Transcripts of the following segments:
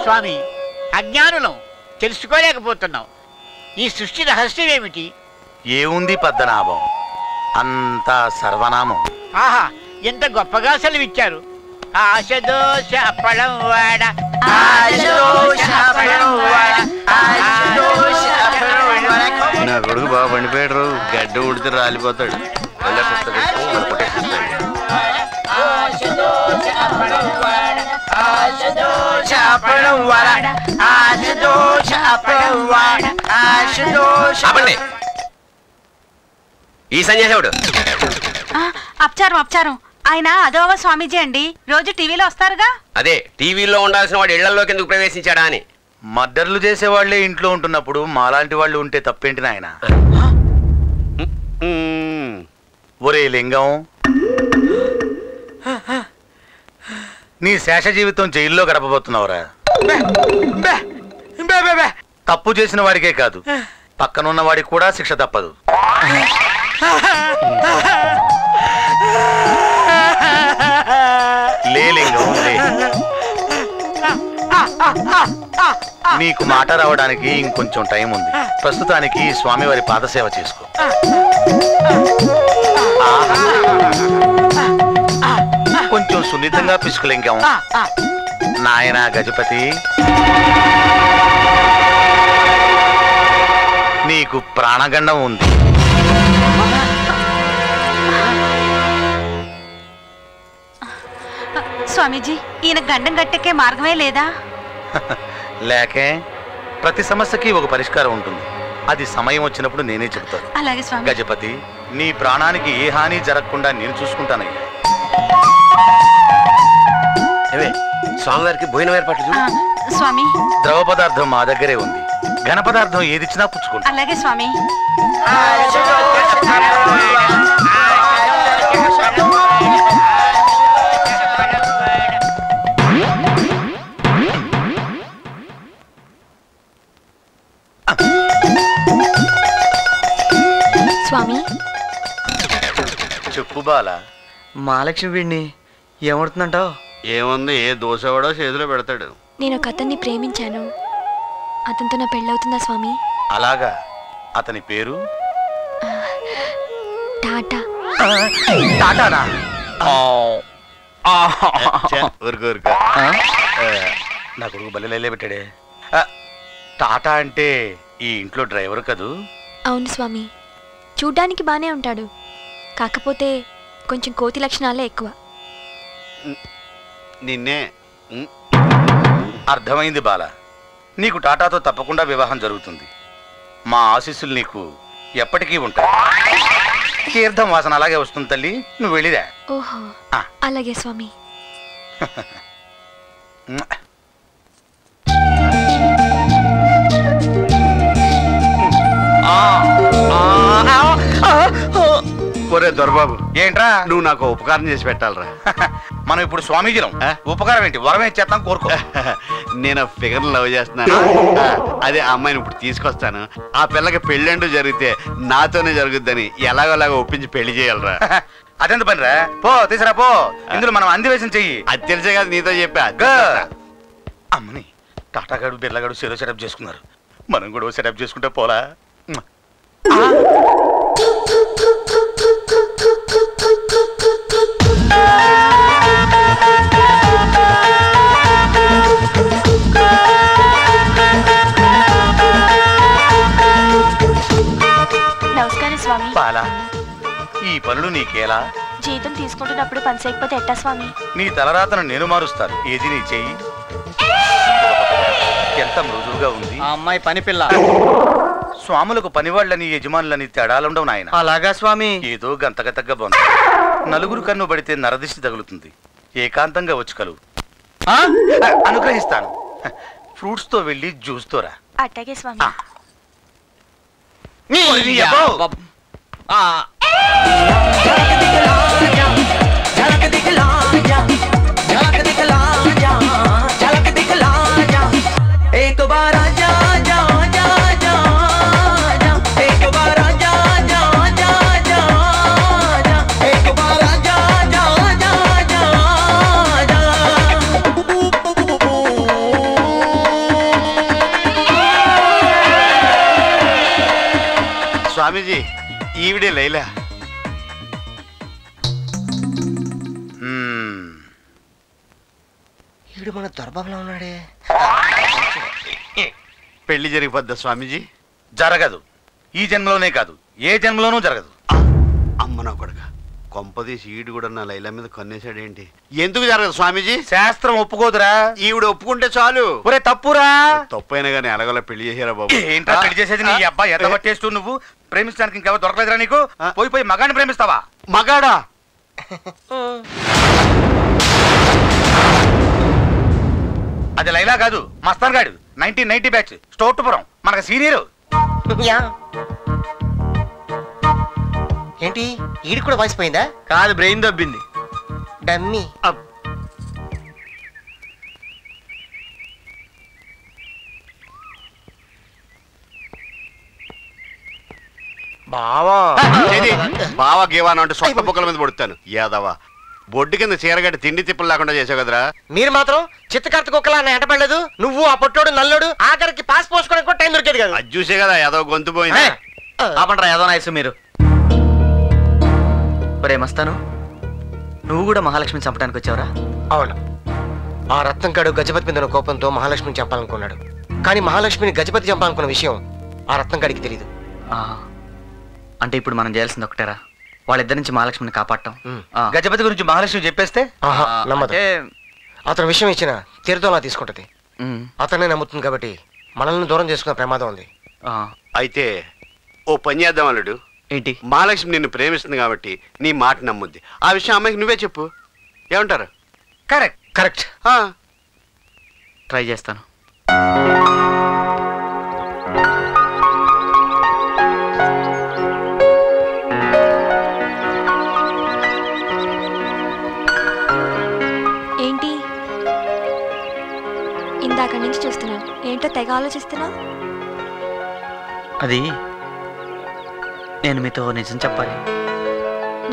స్వామి, అజ్ఞానులం, తెలుసుకోలేకపోతున్నాం. ఈ సృష్టి రహస్యం ఏమిటి? ఏముంది పద్మనాభం, అంతా సర్వనామం. ఆహా, ఎంత గొప్పగా సెలవిచ్చారు. ఆశదోష అప్పడం వాడ, నా కొడుకు బాగా పండిపోయాడు, గడ్డ ఉడితే రాలిపోతాడు. ఈ సన్యాసేవుడు అపచారం అపచారం. ఆయన అదోవ స్వామీజీ అండి, రోజు టీవీలో వస్తారుగా. అదే టీవీలో ఉండాల్సిన వాడు ఇళ్లలోకి ఎందుకు ప్రవేశించాడా అని. మర్డర్లు చేసేవాళ్లే ఇంట్లో ఉంటున్నప్పుడు మాలాంటి వాళ్ళు ఉంటే తప్పేంటి నాయన? ఒరే లింగం, నీ శేష జీవితం జైల్లో గడపబోతున్నావురా. తప్పు చేసిన వాడికే కాదు, పక్కనున్న వాడికి కూడా శిక్ష తప్పదు. లే లింగం లే. నీకు మాట రావడానికి ఇంకొంచెం టైం ఉంది. ప్రస్తుతానికి స్వామివారి పాదసేవ చేసుకో. కొంచెం సున్నితంగా పిసుకులింగం. నాయనా గజపతి, నీకు ప్రాణగండం ఉంది. స్వామీజీ, ఈయన గండం గట్టెక్కే మార్గమే లేదా? లేకే, ప్రతి సమస్యకి ఒక పరిష్కారం ఉంటుంది. అది సమయం వచ్చినప్పుడు నేనే చెబుతాను. అలాగే స్వామి. గజపతి, నీ ప్రాణానికి ఏ హాని జరగకుండా నేను చూసుకుంటానయ్యా. స్వామివారికి భోజనం ఏర్పాట్లు చూడు. స్వామి, ద్రవ పదార్థం మా దగ్గరే ఉంది. ఘన పదార్థం ఏదిచ్చినా పుచ్చుకుంటా. అలాగే స్వామి. స్వామి, చెప్పు బాల. మహాలక్ష్మి వీడిని ఏమవుతుందంటావు? ఏముంది, ఏ దోశవాడో చేతిలో పెడతాడు. నేను ఒక అతన్ని ప్రేమించాను. అతనితో నా పెళ్ళవుతుందా స్వామి? అలాగా, అతని పేరు టాటా. టాటానా? నా కొడుకు బల్లెలే పెట్టాడే. టాటా అంటే ఈ ఇంట్లో డ్రైవర్ కదూ? అవును స్వామి, చూడ్డానికి బానే ఉంటాడు, కాకపోతే కొంచెం కోతి లక్షణాలే ఎక్కువ. నిన్నే. అర్థమైంది బాల, నీకు టాటాతో తప్పకుండా వివాహం జరుగుతుంది. మా ఆశీస్సులు నీకు ఎప్పటికీ ఉంటాయి. తీర్థం వాసన అలాగే వస్తుంది తల్లి, నువ్వు వెళ్ళిరా. ఓహో, అలాగే స్వామి. ఒరే దొరబాబు, ఏంట్రా? నువ్వు నాకు ఉపకారం చేసి పెట్టాలరా. మనం ఇప్పుడు స్వామీజీలం. ఉపకారం ఏంటి, వరం ఏం చేస్తాం కోరుకో. నేను ఫిగర్ లవ్ చేస్తున్నాను. అదే అమ్మాయిని ఇప్పుడు తీసుకొస్తాను. ఆ పిల్లకి పెళ్ళంటూ జరిగితే నాతోనే జరుగుద్దని ఎలాగోలాగా ఒప్పించి పెళ్లి చేయాలరా. అదెంత పనిరా, పో తీసురా పో. ఇందులో మనం అందివేశం చెయ్యి. అది తెలిసే కదా నీతో చెప్పా. అమ్మని టాటాగాడు బిర్లగాడు సెరో సెటప్ చేసుకున్నారు, మనం కూడా సెటప్ చేసుకుంటే పోలా. నమస్కారం స్వామి. పాలా, ఈ పనులు నీకేలా? జీతం తీసుకుంటున్నప్పుడు పని చేయకపోతే ఎట్టా స్వామి? నీ తలరాతను నేను మారుస్తాను. ఏది నీ చెయ్యి. ఎంత మృదువుగా ఉంది. ఆ అమ్మాయి పని పిల్ల. స్వాములకు పనివాళ్ళని యజమానులని తేడాలుండవు నాయన. అలాగా స్వామి. ఏదో గంతగతగ్గ బొంద. నలుగురు కన్ను పడితే నరదిష్టి తగులుతుంది. ఏకాంతంగా వచ్చి కలువు, అనుగ్రహిస్తాను. ఫ్రూట్స్ తో వెళ్ళి జ్యూస్ తో రా. అట్టాగే స్వామి. స్వామీజీ ఈవిడే లైలా. ఈడు మన దొరబాబులా ఉన్నాడే. పెళ్లి జరిగిపోద్దా స్వామీజీ? జరగదు. ఈ జన్మలోనే కాదు, ఏ జన్మలోనూ జరగదు. అమ్మ నా కొడుక, కొంపదీసి ఈడు కూడా నా లైలా మీద కన్నేశాడేంటి? ఎందుకు జరగదు స్వామీజీ? శాస్త్రం ఒప్పుకోదురా. ఈవిడ ఒప్పుకుంటే చాలు. ఒరే తప్పురా. తప్పైనా కానీ ఎలాగోలా పెళ్లి చేశారా బాబు? ఏంట్రా పెళ్లి చేసేది? నీ అబ్బాయి ఎంత పట్టేస్తూ నువ్వు ప్రేమించడానికి ఇంకెవరు దొరకలేదురా నీకు? పోయి పోయి మగాడిని ప్రేమిస్తావా? మగాడా? అది లైలా కాదు, మస్తాన్ గాడు. 1990 బ్యాచ్, స్టోర్టుపురం, మనకు సీనియర్. ఏంటి ఈడికి కూడా వాయిస్ పోయిందా? కాదు, బ్రెయిన్ దబ్బింది. డమ్మీ. బావా బావా గేవాను అంటే సొంత బొక్కల మీద పడుతాను. యాదవా, బొడ్డు కింద చీరగడ్డి తిండి తిప్పలు లేకుండా చేసావు కదరా. మీరు మాత్రం చిత్తకార్తె కుక్కలా నా ఎంటపడలేదు. నువ్వు ఆ పొట్టోడు నల్లోడు ఆఖరికి పాస్ పోసుకోవడానికి కూడా టైం దొరికేది కాదు. అది చూసే కదా యాదవ గొంతు పోయింది. ఆపండ్రా ఏదో నాయసు మీరు. ప్రేమస్తాను, నువ్వు కూడా మహాలక్ష్మిని చంపడానికి వచ్చావురా? అవును, ఆ రత్నంగాడు గజపతి మీద ఉన్న కోపంతో మహాలక్ష్మిని చంపాలనుకున్నాడు. కానీ మహాలక్ష్మిని గజపతి చంపాలనుకున్న విషయం ఆ రత్నంగాడికి తెలియదు. అంటే ఇప్పుడు మనం చేయాల్సింది ఒకటేరా, వాళ్ళిద్దరి నుంచి మహాలక్ష్మిని కాపాడటం. గజపతి గురించి మహాలక్ష్మి చెప్పేస్తే నమ్మదు. అతను విషయం ఇచ్చిన తీర్థంలా తీసుకుంటది. అతనే నమ్ముతుంది కాబట్టి మనల్ని దూరం చేసుకునే ప్రమాదం ఉంది. అయితే ఓ పని చేద్దాం అల్లుడు. ఏంటి? మహాలక్ష్మి నిన్ను ప్రేమిస్తుంది కాబట్టి నీ మాట నమ్ముద్ది. ఆ విషయం అమ్మాయికి నువ్వే చెప్పు. ఏమంటారు? కరెక్ట్. కరెక్ట్. ట్రై చేస్తాను. ఏంటి ఇందాక నుంచి చూస్తున్నాను, ఏంటో తెగ ఆలోచిస్తున్నా. అది నేను మీతో నిజం చెప్పాలి.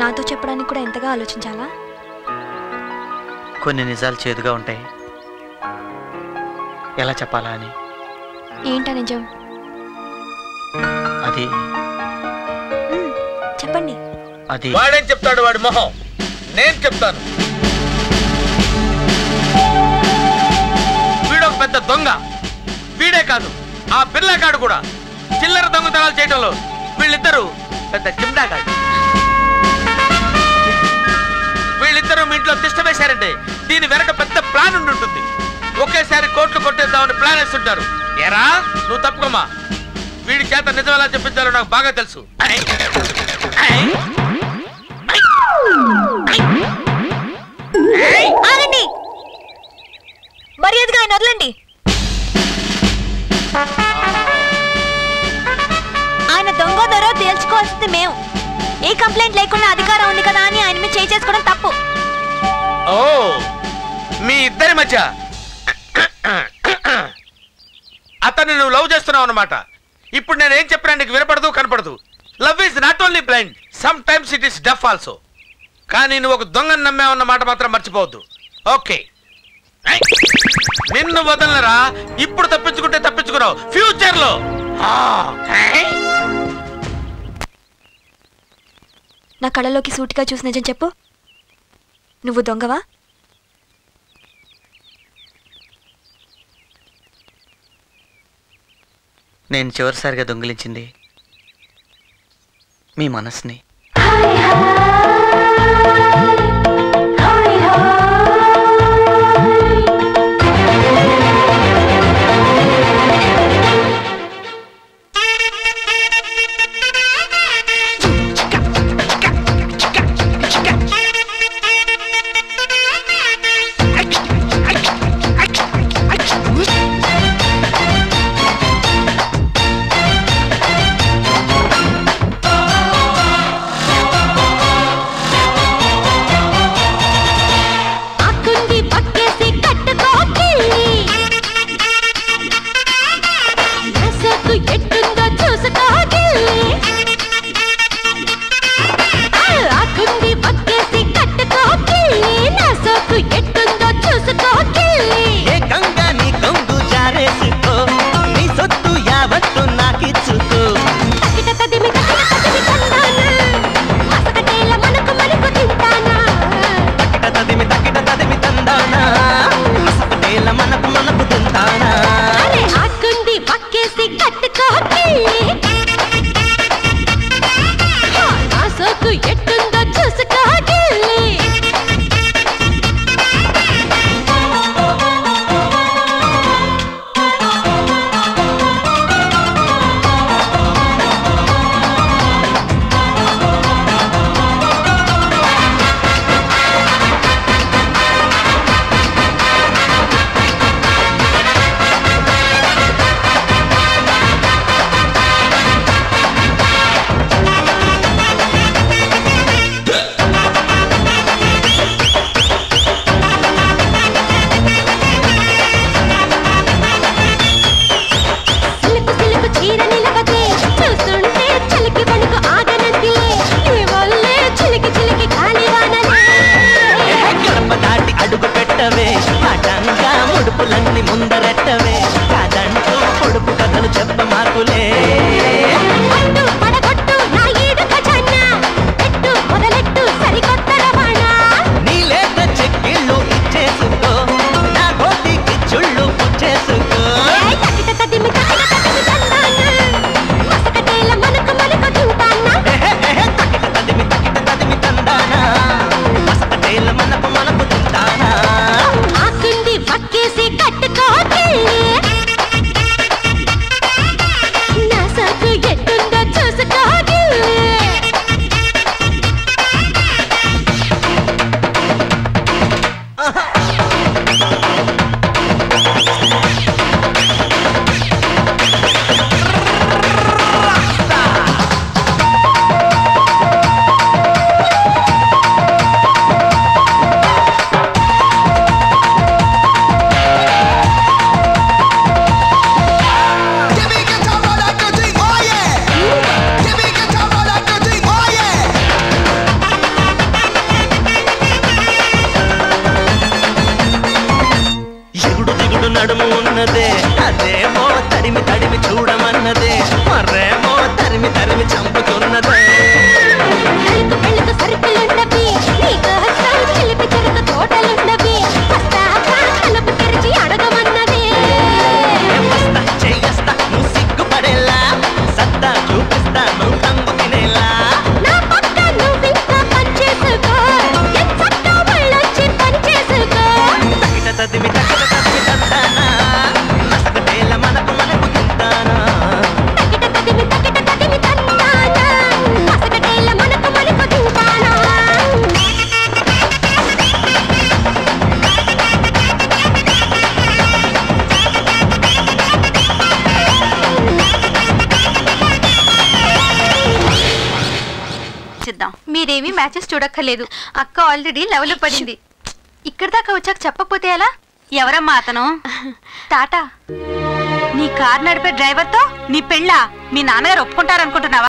నాతో చెప్పడానికి కూడా ఎంతగా ఆలోచించాలా? కొన్ని నిజాలు చేదుగా ఉంటాయి, ఎలా చెప్పాలా అని. ఏంటా నిజం? అది చెప్పండి. అది వాడేం చెప్తాడు? వాడి మొహం. నేను చెప్తాను. వీడొక పెద్ద దొంగ. వీడే కాదు, ఆ పిల్లగాడు కూడా చిల్లర దొంగతనాలు చేయడంలో వీళ్ళిద్దరూ పెద్ద చిమ్డాగాడు. వీళ్ళిద్దరూ మీ ఇంట్లో తిష్ట వేశారంటే దీని వెనక పెద్ద ప్లాన్ ఉండి ఉంటుంది. ఒకేసారి కోట్లు కొట్టేద్దామని ప్లాన్ వేస్తుంటారు. ఎరా నువ్వు తప్పుకోమా, వీడి చేత నిజం ఎలా చెప్పించాలో నాకు బాగా తెలుసు. ఆగండి, మర్యాదగా ఆయన వదలండి. ఆయన దొంగ దొరో తేల్చుకోవాల్సింది మేము. ఏ కంప్లైంట్ లేకుండా అధికారం ఉంది కదా అని ఆయన మీద చేసుకోవడం తప్పు. ఓ, మీ ఇద్దరి మధ్య అతన్ని నువ్వు లవ్ చేస్తున్నావు అన్నమాట. ఇప్పుడు నేను ఏం చెప్పినా నీకు వినపడదు, కనపడదు. Love is not only blind, some times it is deaf also. కానీ నువ్వు ఒక దొంగను నమ్మావన్న మాట మాత్రం మర్చిపోవద్దు. ఓకే, నిన్ను వదలరా. ఇప్పుడు తప్పించుకుంటే తప్పించుకున్నావు, ఫ్యూచర్ లో నా కళ్ళలోకి సూటిగా చూసి నిజం చెప్పు, నువ్వు దొంగవా? నేను చివరిసారిగా దొంగిలించింది మీ మనసుని. మొదలెట్టవే కాదంటూ పొడుపు కథలు చెప్ప మాకులే నీలేత చెక్కిళ్ళు ఇచ్చేసుకో నా గోటికి చుళ్ళు పుచ్చేసుకో తదిమి తందానా మసకటేల మనకు మనకు తింటానా నడుము ఉన్నదే అదేమో తడిమి తడిమి చూడమన్నదే మరేమో తరిమి తరిమి చంపుతున్నదే చెయ్యస్తా నువ్వు సిగ్గుపడేలా సత్తా చూపిస్తా నువ్వు కంగు తినేలా తదిమి తందానా మసకటేల మనకు మనకు తింటానా మీరేమీ మ్యాచెస్ చూడక్కర్లేదు. అక్క ఆల్రెడీ లెవెల్ పడింది. ఇక్కడ దాకా వచ్చాక చెప్పకపోతే ఎలా? ఎవరమ్మా అతను? టాటా. నీ కార్ నడిపే డ్రైవర్తో నీ పెళ్ళా? మీ నాన్నగారు ఒప్పుకుంటారనుకుంటున్నావా?